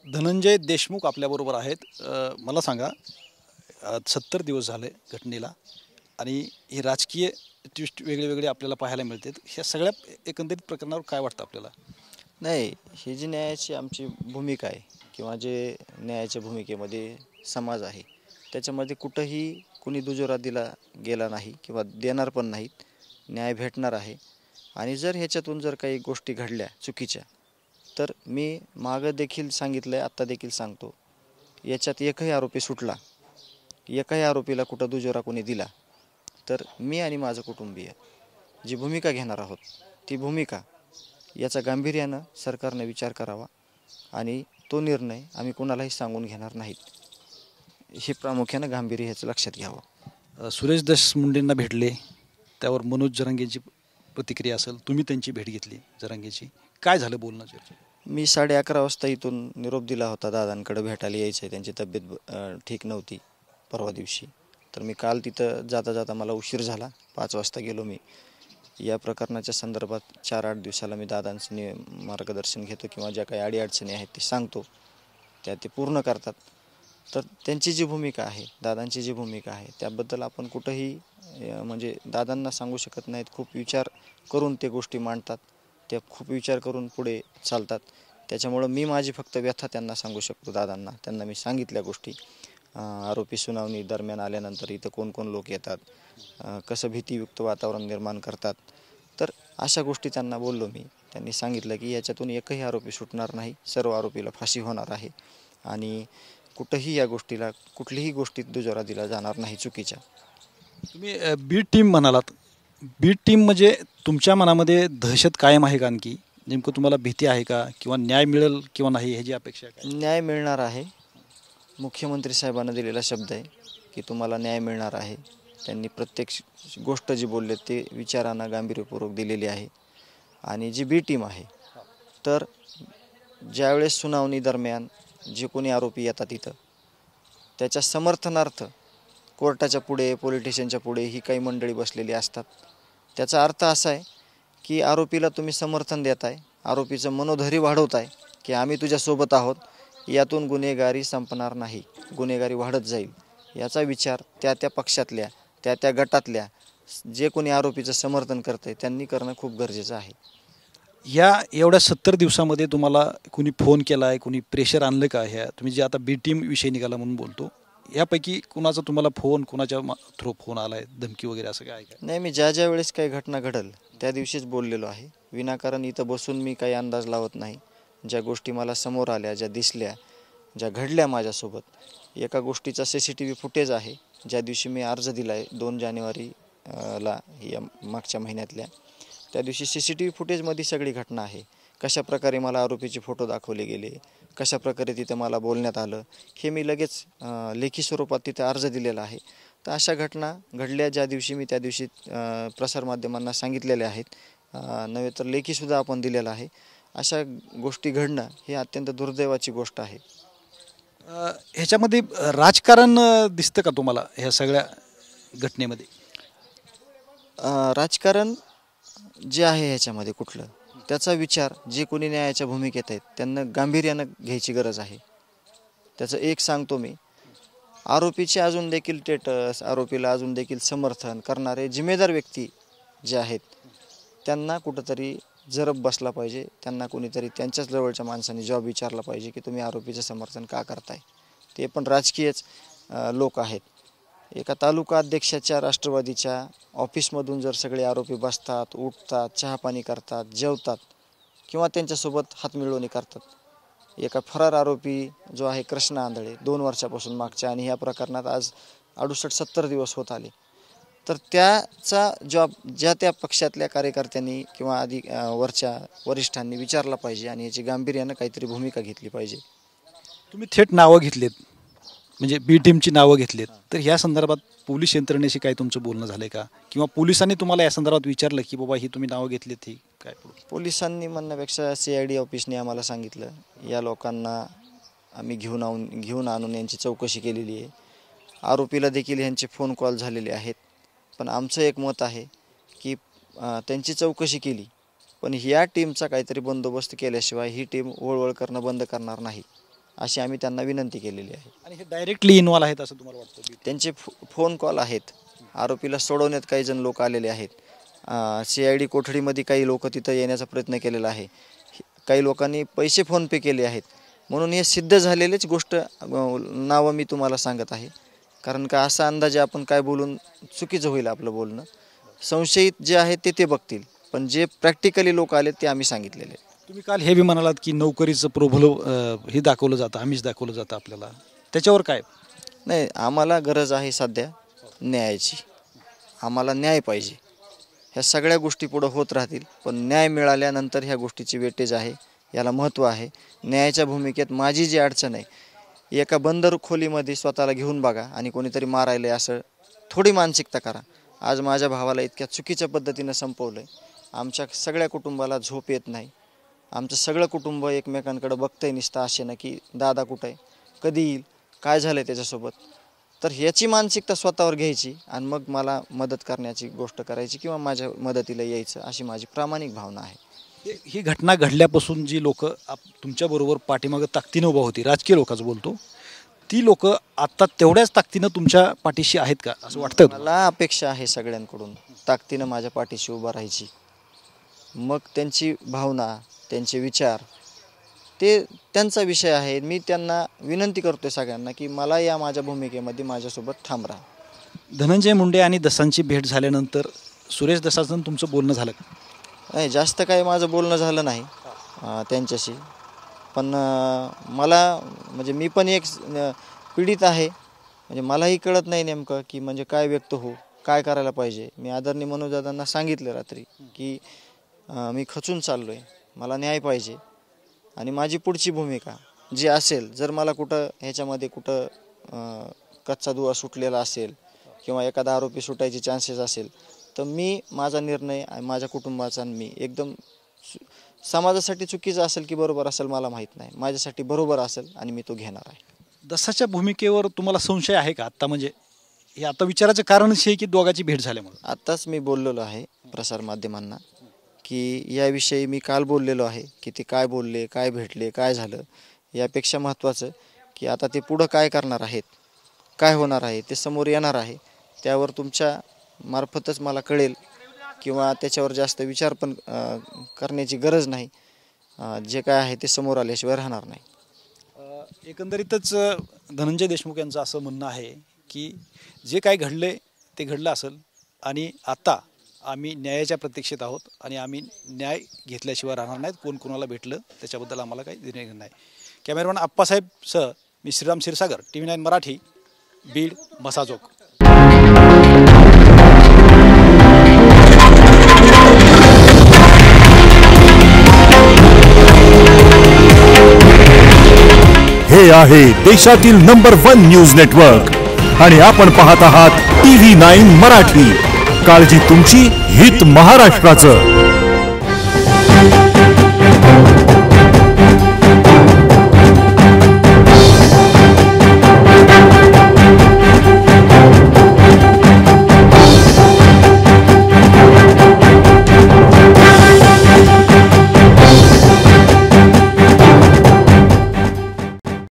धनंजय देशमुख आपल्याबरोबर आहेत. मला सांगा, 70 दिवस झाले घटनेला आणि ही राजकीय ट्विस्ट वेगळे आपल्याला पाहायला मिळतात. ह्या सगळ्या एकंदरीत प्रकरणावर काय वाटतं आपल्याला? नाही, ही जी न्यायाची आमची भूमिका आहे किंवा जे न्यायाच्या भूमिकेमध्ये समाज आहे, त्याच्यामध्ये कुठंही कुणी दुजोरा दिला गेला नाही किंवा देणार पण नाहीत. न्याय भेटणार आहे. आणि जर ह्याच्यातून जर काही गोष्टी घडल्या चुकीच्या, तर मी मागं देखील सांगितलं आहे, आत्ता देखील सांगतो, याच्यात एकही आरोपी सुटला, एकाही आरोपीला कुठं दुजोरा कोणी दिला, तर मी आणि माझं कुटुंबीय जी भूमिका घेणार आहोत, ती भूमिका याचा गांभीर्यानं सरकारने विचार करावा आणि तो निर्णय आम्ही कोणालाही सांगून घेणार नाहीत, हे प्रामुख्यानं गांभीर्य ह्याचं लक्षात घ्यावं. सुरेश देशमुंडेंना भेटले, त्यावर मनोज जरांगेंची प्रतिक्रिया असेल, तुम्ही त्यांची भेट घेतली जरांगेची, काय झालं बोलणं चर्चा? मी 11:30 वाजता इथून निरोप दिला होता, दादांकडे भेटायला यायचं आहे, त्यांची तब्येत ठीक नव्हती परवा दिवशी. तर मी काल तिथं जाता जाता मला उशीर झाला, 5 वाजता गेलो मी. या प्रकरणाच्या संदर्भात 4-8 दिवसाला मी दादांचं मार्गदर्शन घेतो किंवा ज्या काही अडीअडचणी आहेत ते सांगतो, त्या ते पूर्ण करतात. तर त्यांची जी भूमिका आहे, दादांची जी भूमिका आहे, त्याबद्दल आपण कुठंही म्हणजे दादांना सांगू शकत नाहीत. खूप विचार करून ते गोष्टी मांडतात, त्या खूप विचार करून पुढे चालतात. त्याच्यामुळं मी माझी फक्त व्यथा त्यांना सांगू शकतो, दादांना. त्यांना मी सांगितल्या गोष्टी. आरोपी सुनावणी दरम्यान आल्यानंतर इथं कोण लोक येतात, कसं भीतीयुक्त वातावरण निर्माण करतात. तर अशा गोष्टी त्यांना बोललो मी. त्यांनी सांगितलं की याच्यातून एकही आरोपी सुटणार नाही, सर्व आरोपीला फाशी होणार आहे आणि कुठंही या गोष्टीला कुठलीही गोष्टीत दुजोरा दिला जाणार नाही चुकीच्या. तुम्ही बी टीम म्हणालात. बी टीम म्हणजे तुमच्या मनामध्ये दहशत कायम आहे का? आणखी नेमकं तुम्हाला भीती आहे का, किंवा न्याय मिळेल किंवा नाही ह्याची अपेक्षा आहे? न्याय मिळणार आहे. मुख्यमंत्री साहेबांना दिलेला शब्द आहे की तुम्हाला न्याय मिळणार आहे. त्यांनी प्रत्येक गोष्ट जी बोलले ते विचारांना गांभीर्यपूर्वक दिलेली आहे. आणि जी बी टीम आहे, तर ज्यावेळेस सुनावणी दरम्यान जे कोणी आरोपी येतात इथं, त्याच्या समर्थनार्थ कोर्टाच्या पुढे, पोलीस स्टेशनच्या पुढे ही काही मंडळी बसलेली असतात. त्याचा अर्थ असा आहे की आरोपीला तुम्ही समर्थन देताय, आरोपीचं मनोधैर्य वाढवताय की आम्ही तुझ्यासोबत आहोत, यातून गुन्हेगारी संपणार नाही, गुन्हेगारी वाढत जाईल. याचा विचार त्या पक्षातल्या, त्या गटातल्या जे कोणी आरोपीचं समर्थन करतंय त्यांनी करणं खूप गरजेचं आहे. या एवढ्या 70 दिवसामध्ये तुम्हाला कुणी फोन केला आहे, कुणी प्रेशर आणलं का? ह्या तुम्ही जे आता बी टीम विषय निघाला म्हणून बोलतो, यापैकी कुणाचा तुम्हाला फोन, कुणाच्या थ्रू फोन आला आहे, धमकी वगैरे असं काय आहे का? नाही, मी ज्या वेळेस काही घटना घडल त्या दिवशीच बोललेलो आहे. विनाकारण इथं बसून मी काही अंदाज लावत नाही. ज्या गोष्टी मला समोर आल्या, ज्या दिसल्या, ज्या घडल्या माझ्यासोबत, एका गोष्टीचा CCTV फुटेज आहे. ज्या दिवशी मी अर्ज दिला आहे 2 जानेवारीला या मागच्या महिन्यातल्या, त्या दिवशी CCTV फुटेजमध्ये सगळी घटना आहे. कशाप्रकारे मला आरोपीचे फोटो दाखवले गेले, कशाप्रकारे तिथं मला बोलण्यात आलं, हे मी लगेच लेखी स्वरूपात तिथं अर्ज दिलेला आहे. तर अशा घटना घडल्या ज्या दिवशी मी त्या दिवशी प्रसारमाध्यमांना सांगितलेल्या आहेत, नव्हे तर लेखीसुद्धा आपण दिलेला आहे. अशा गोष्टी घडणं ही अत्यंत दुर्दैवाची गोष्ट आहे. ह्याच्यामध्ये राजकारण दिसतं का तुम्हाला ह्या सगळ्या घटनेमध्ये? राजकारण जे आहे ह्याच्यामध्ये कुठलं, त्याचा विचार जे कोणी न्यायाच्या भूमिकेत आहेत त्यांना गांभीर्यानं घ्यायची गरज आहे. त्याचं एक सांगतो मी, आरोपीचे अजून देखील स्टेटस, आरोपीला अजून देखील समर्थन करणारे जिम्मेदार व्यक्ती जे आहेत त्यांना कुठंतरी जरब बसला पाहिजे. त्यांना कोणीतरी त्यांच्याच जवळच्या माणसाने जॉब विचारला पाहिजे की तुम्ही आरोपीचं समर्थन का करताय. ते पण राजकीयच लोक आहेत. एका तालुका अध्यक्षाच्या राष्ट्रवादीच्या ऑफिसमधून जर सगळे आरोपी बसतात, उठतात, चहापाणी करतात, जेवतात किंवा त्यांच्यासोबत हातमिळवणी करतात. एका फरार आरोपी जो आहे कृष्णा आंधळे 2 वर्षापासून मागच्या, आणि ह्या प्रकरणात आज 68-70 दिवस होत आले, तर त्याचा जॉब ज्या त्या पक्षातल्या कार्यकर्त्यांनी किंवा वरच्या वरिष्ठांनी विचारला पाहिजे आणि याची गांभीर्यानं काहीतरी भूमिका घेतली पाहिजे. तुम्ही थेट नावं घेतलेत, म्हणजे बी टीमची नावं घेतलीत, तर ह्या संदर्भात पोलीस यंत्रणेशी काय तुमचं बोलणं झालंय का, किंवा पोलिसांनी तुम्हाला या संदर्भात विचारलं की बाबा ही तुम्ही नावं घेतलीत, ही काय? पोलिसांनी म्हणण्यापेक्षा CID ऑफिसने आम्हाला सांगितलं, या लोकांना आम्ही घेऊन आणून यांची चौकशी केलेली आहे. आरोपीला देखील यांचे फोन कॉल झालेले आहेत. पण आमचं एक मत आहे की त्यांची चौकशी केली, पण ह्या टीमचा काहीतरी बंदोबस्त केल्याशिवाय ही टीम वळवळ करणं बंद करणार नाही. अशी आम्ही त्यांना विनंती केलेली आहे. आणि हे डायरेक्टली इन्व्हॉल्व आहेत असं तुम्हाला वाटतं? त्यांचे फोन कॉल आहेत. आरोपीला सोडवण्यात काही जण लोक आलेले आहेत. CID कोठडीमध्ये काही लोक तिथं येण्याचा प्रयत्न केलेला आहे. काही लोकांनी पैसे फोनपे केले आहेत. म्हणून हे सिद्ध झालेलीच गोष्ट नावं मी तुम्हाला सांगत आहे. कारण का असा अंदाजे आपण काय बोलून चुकीचं होईल आपलं बोलणं. संशयित जे आहेत ते बघतील, पण जे प्रॅक्टिकली लोक आले ते आम्ही सांगितलेले. तुम्ही काल हे बी म्हणालात की नोकरीचं प्रबोधन हे दाखवलं जातं, आम्हीच दाखवलं जातं आपल्याला, त्याच्यावर काय? नाही, आम्हाला गरज आहे सध्या न्यायाची. आम्हाला न्याय पाहिजे. ह्या सगळ्या गोष्टी पुढं होत राहतील, पण न्याय मिळाल्यानंतर ह्या गोष्टीची वेटेज आहे, याला महत्त्व आहे. न्यायाच्या भूमिकेत माझी जी अडचण आहे, एका बंद खोलीमध्ये स्वतःला घेऊन बघा आणि कोणीतरी मारायला असं थोडी मानसिकता करा. आज माझ्या भावाला इतक्या चुकीच्या पद्धतीनं संपवलं आहे. आमच्या सगळ्या कुटुंबाला झोप येत नाही. आमचं सगळं कुटुंब एकमेकांकडे बघतंय नुसतं असे ना की दादा कुठं आहे, कधी येईल, काय झालं आहे त्याच्यासोबत. तर ह्याची मानसिकता स्वतःवर घ्यायची आणि मग मला मदत करण्याची गोष्ट करायची किंवा माझ्या मदतीला यायचं, अशी माझी प्रामाणिक भावना आहे. ही घटना घडल्यापासून जी लोक तुमच्याबरोबर पाठीमागं ताकदीनं उभा होती, राजकीय लोकांचं बोलतो, ती लोक आता तेवढ्याच ताकदीनं तुमच्या पाठीशी आहेत का असं वाटतं? मला अपेक्षा आहे सगळ्यांकडून ताकदीनं माझ्या पाठीशी उभा राहायची. मग त्यांची भावना, त्यांचे विचार ते त्यांचा विषय आहे. मी त्यांना विनंती करतोय सगळ्यांना की मला या माझ्या भूमिकेमध्ये माझ्यासोबत ठाम राहा. धनंजय मुंडे आणि दसांची भेट झाल्यानंतर सुरेश दसांचं तुमचं बोलणं झालं का? नाही, जास्त काही माझं बोलणं झालं नाही त्यांच्याशी. पण मला म्हणजे मी पण एक पीडित आहे. म्हणजे मलाही कळत नाही नेमकं की म्हणजे काय व्यक्त हो, काय करायला पाहिजे. मी आदरणीय मनोजदादांना सांगितलं रात्री की मी खचून चाललो आहे, मला न्याय पाहिजे आणि माझी पुढची भूमिका जी असेल, जर मला कुठं ह्याच्यामध्ये कुठं कच्चा दुवा सुटलेला असेल किंवा एखादा आरोपी सुटायचे चान्सेस असेल, तर मी माझा निर्णय माझ्या कुटुंबाचा मी एकदम समाजासाठी चुकीचं असेल की बरोबर असेल मला माहीत नाही, माझ्यासाठी बरोबर असेल आणि मी तो घेणार आहे. दसाच्या भूमिकेवर तुम्हाला संशय आहे का आत्ता? म्हणजे हे आता विचाराचं कारणच आहे की दोघांची भेट झाल्यामुळे. आत्ताच मी बोललेलो आहे प्रसारमाध्यमांना की याविषयी मी काल बोललेलो आहे की ते काय बोलले, काय भेटले, काय झालं. यापेक्षा महत्त्वाचं की आता ते पुढं काय करणार आहेत, काय होणार आहे ते समोर येणार आहे. त्यावर तुमच्या मार्फतच मला कळेल किंवा त्याच्यावर जास्त विचार पण करण्याची गरज नाही. जे काय आहे ते समोर आल्याशिवाय राहणार नाही. एकंदरीतच धनंजय देशमुख यांचं असं म्हणणं आहे की जे काय घडले ते घडलं असेल आणि आता आम्ही न्यायाच्या प्रतीक्षेत आहोत आणि आम्ही न्याय घेतल्याशिवाय राहणार नाहीत. कोण कोणाला भेटलं त्याच्याबद्दल आम्हाला काही निर्णय घेणं नाही. कॅमेरामॅन आप्पासाहेब सह मी श्रीराम क्षीरसागर, TV9 मराठी, बीड, मसाजोग. हे आहे देशातील नंबर 1 न्यूज नेटवर्क आणि आपण पाहत आहात TV9 मराठी. काळजी तुमची, हित महाराष्ट्राचं.